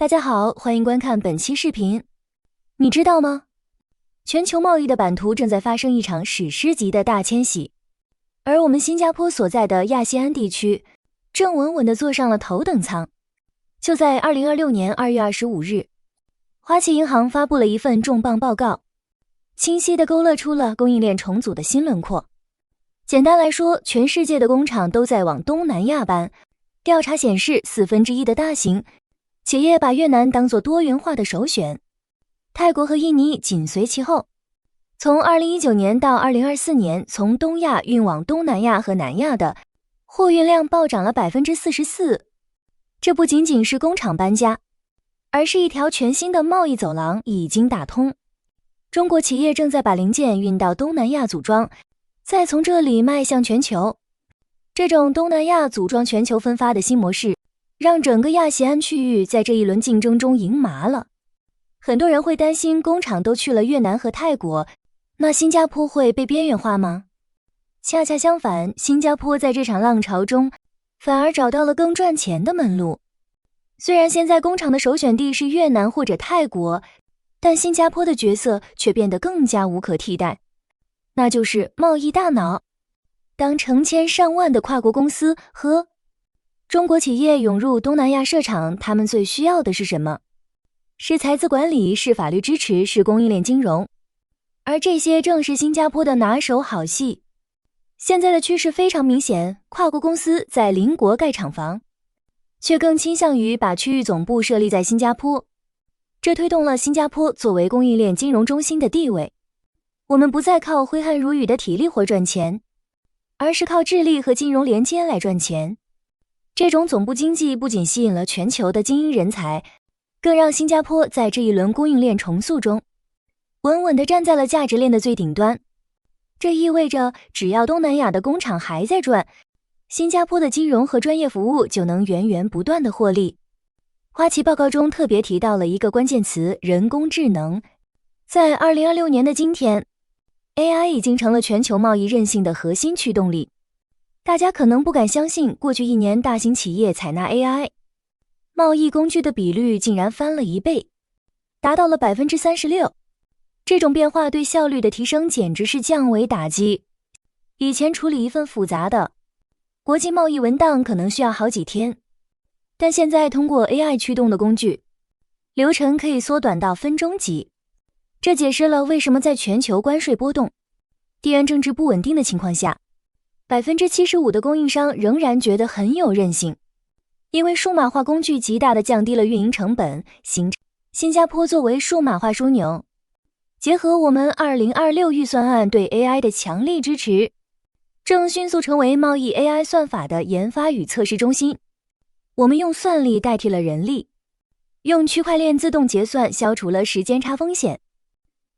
大家好，欢迎观看本期视频。你知道吗？全球贸易的版图正在发生一场史诗级的大迁徙，而我们新加坡所在的亚细安地区正稳稳地坐上了头等舱。就在2026年2月25日，花旗银行发布了一份重磅报告，清晰地勾勒出了供应链重组的新轮廓。简单来说，全世界的工厂都在往东南亚搬。调查显示，1/4的大型企业把越南当作多元化的首选，泰国和印尼紧随其后。从2019年到2024年，从东亚运往东南亚和南亚的货运量暴涨了 44%。这不仅仅是工厂搬家，而是一条全新的贸易走廊已经打通。中国企业正在把零件运到东南亚组装，再从这里迈向全球。这种东南亚组装全球分发的新模式，让整个亚细安区域在这一轮竞争中赢麻了。很多人会担心工厂都去了越南和泰国，那新加坡会被边缘化吗？恰恰相反，新加坡在这场浪潮中反而找到了更赚钱的门路。虽然现在工厂的首选地是越南或者泰国，但新加坡的角色却变得更加无可替代，那就是贸易大脑。当成千上万的跨国公司和中国企业涌入东南亚设厂，他们最需要的是什么？是财资管理，是法律支持，是供应链金融。而这些正是新加坡的拿手好戏。现在的趋势非常明显，跨国公司在邻国盖厂房，却更倾向于把区域总部设立在新加坡。这推动了新加坡作为供应链金融中心的地位。我们不再靠挥汗如雨的体力活赚钱，而是靠智力和金融连接来赚钱。这种总部经济不仅吸引了全球的精英人才，更让新加坡在这一轮供应链重塑中稳稳地站在了价值链的最顶端。这意味着只要东南亚的工厂还在转，新加坡的金融和专业服务就能源源不断地获利。花旗报告中特别提到了一个关键词：人工智能。在2026年的今天， AI 已经成了全球贸易韧性的核心驱动力。大家可能不敢相信，过去1年大型企业采纳 AI 贸易工具的比率竟然翻了1倍，达到了 36%。 这种变化对效率的提升简直是降维打击。以前处理一份复杂的国际贸易文档可能需要好几天，但现在通过 AI 驱动的工具，流程可以缩短到分钟级。这解释了为什么在全球关税波动、地缘政治不稳定的情况下，75%的供应商仍然觉得很有韧性，因为数码化工具极大地降低了运营成本。新加坡作为数码化枢纽，结合我们2026预算案对 AI 的强力支持，正迅速成为贸易 AI 算法的研发与测试中心。我们用算力代替了人力，用区块链自动结算消除了时间差风险。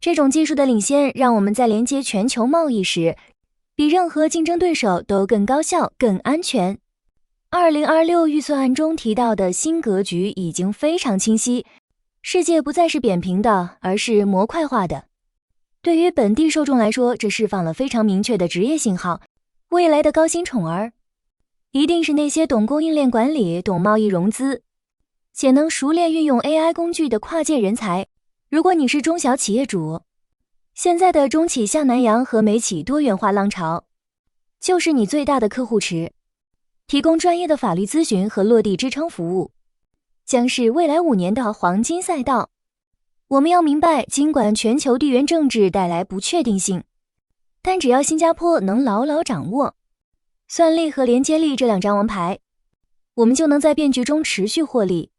这种技术的领先，让我们在连接全球贸易时，比任何竞争对手都更高效、更安全。2026预算案中提到的新格局已经非常清晰，世界不再是扁平的，而是模块化的。对于本地受众来说，这释放了非常明确的职业信号。未来的高薪宠儿，一定是那些懂供应链管理、懂贸易融资，且能熟练运用 AI 工具的跨界人才。如果你是中小企业主，现在的中企向南洋和美企多元化浪潮，就是你最大的客户池。提供专业的法律咨询和落地支撑服务，将是未来5年的黄金赛道。我们要明白，尽管全球地缘政治带来不确定性，但只要新加坡能牢牢掌握算力和连接力这2张王牌，我们就能在变局中持续获利。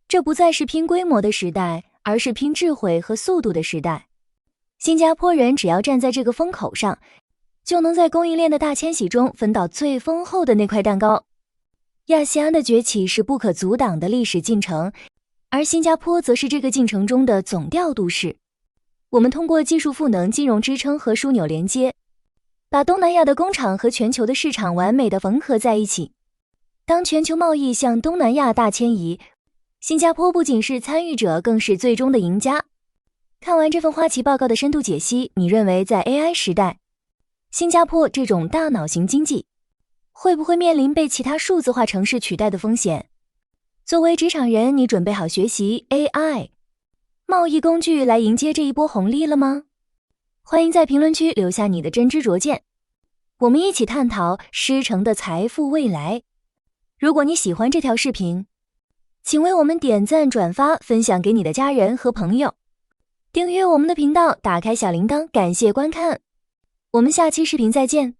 这不再是拼规模的时代，而是拼智慧和速度的时代。新加坡人只要站在这个风口上，就能在供应链的大迁徙中分到最丰厚的那块蛋糕。亚细安的崛起是不可阻挡的历史进程，而新加坡则是这个进程中的总调度室。我们通过技术赋能、金融支撑和枢纽连接，把东南亚的工厂和全球的市场完美地缝合在一起。当全球贸易向东南亚大迁移，新加坡不仅是参与者，更是最终的赢家。看完这份花旗报告的深度解析，你认为在 AI 时代，新加坡这种大脑型经济会不会面临被其他数字化城市取代的风险？作为职场人，你准备好学习 AI 贸易工具来迎接这一波红利了吗？欢迎在评论区留下你的真知灼见，我们一起探讨师承的财富未来。如果你喜欢这条视频，请为我们点赞、转发、分享给你的家人和朋友，订阅我们的频道，打开小铃铛，感谢观看。我们下期视频再见。